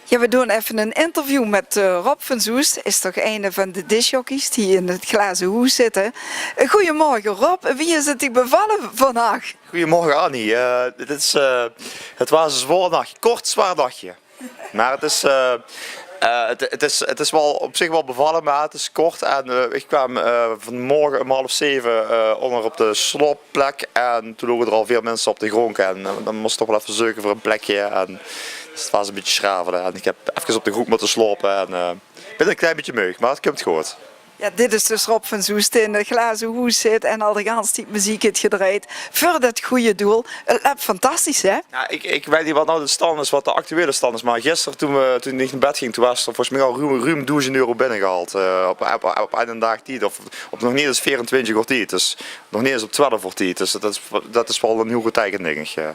Ja, we doen even een interview met Rob van Soest. Is toch een van de discjockeys die in het glazen hoes zitten. Goedemorgen Rob, wie is het die bevallen vandaag? Goedemorgen Annie. Het was een zwaar dagje, kort zwaar dagje. Maar het is wel op zich wel bevallen, maar het is kort. En ik kwam vanmorgen om 6:30 onder op de sloopplek. En toen lopen er al veel mensen op de grond. En dan moest ik toch wel even zoeken voor een plekje. En, dus het was een beetje schravelen. En ik heb even op de grond moeten slopen. En ik ben een klein beetje meug, maar het komt goed. Ja, dit is dus Rob van Soest in het glazen hoes zit en al de gans die muziek heeft gedraaid voor dat goede doel. Het loopt fantastisch, hè? Ja, ik weet niet wat nou de stand is, wat de actuele stand is, maar gisteren toen ik naar bed ging, toen was er volgens mij al ruim 1000 euro binnengehaald op een dag tijd, of op nog niet eens 24 uur tijd, dus nog niet eens op 12 uur tijd, dus dat is wel een heel goed teken, denk ik. Ja.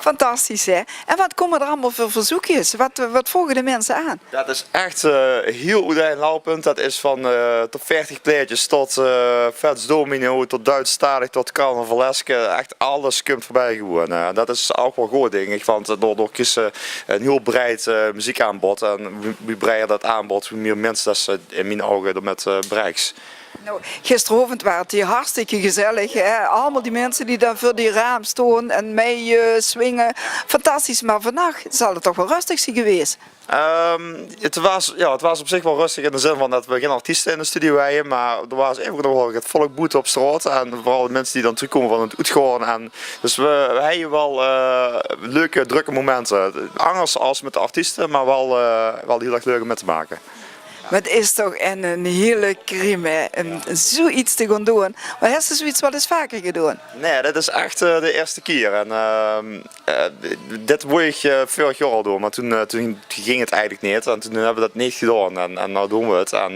Fantastisch, hè? En wat komen er allemaal voor verzoekjes? Wat volgen de mensen aan? Dat is echt heel uiteenlopend, dat is van tot 40 plaatjes tot Vets Domino, tot Duitsstalig, tot Carnavaleske, echt alles komt voorbij gewoon. Dat is ook wel goed, denk ik, want door kiezen een heel breed muziekaanbod en wie breder dat aanbod, hoe meer mensen dat ze in mijn ogen ermee bereikt. Nou, gisteravond was het hier hartstikke gezellig, hè? Allemaal die mensen die daar voor die raam staan en mee swingen. Fantastisch, maar vannacht zal het toch wel rustig zijn geweest? Het was op zich wel rustig in de zin van dat we geen artiesten in de studio hadden, maar er was even nog wel het volk boete op straat en vooral de mensen die dan terugkomen van het uitgaan. En dus we hebben wel leuke, drukke momenten. Anders als met de artiesten, maar wel heel erg leuk om mee te maken. Maar het is toch een hele crime om zoiets te gaan doen. Maar heb je zoiets wel eens vaker gedaan? Nee, dit is echt de eerste keer. En, dit wou ik vorig jaar al doen, maar toen ging het eigenlijk niet. En toen hebben we dat niet gedaan en nu doen we het. En,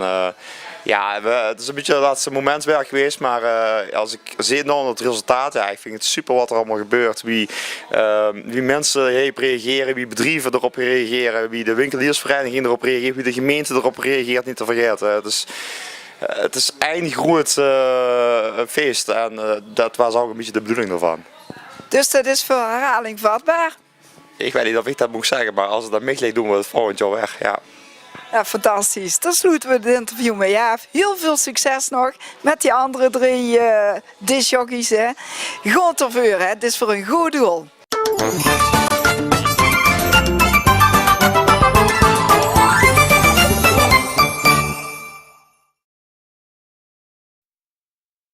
het is een beetje het laatste momentwerk geweest, maar als ik zie dan het resultaat, ja, ik vind het super wat er allemaal gebeurt. Wie mensen hierop reageren, wie bedrijven erop reageren, wie de winkeliersvereniging erop reageert, wie de gemeente erop reageert, niet te vergeten. Dus, het is een groot feest en dat was ook een beetje de bedoeling ervan. Dus dat is voor herhaling vatbaar? Ik weet niet of ik dat moet zeggen, maar als het aan mij ligt doen we het volgend jaar weg. Ja. Ja, fantastisch. Dan sluiten we het interview mee af. Heel veel succes nog met die andere 3 discjockeys. Goed ervoor, hè. Het is voor een goed doel.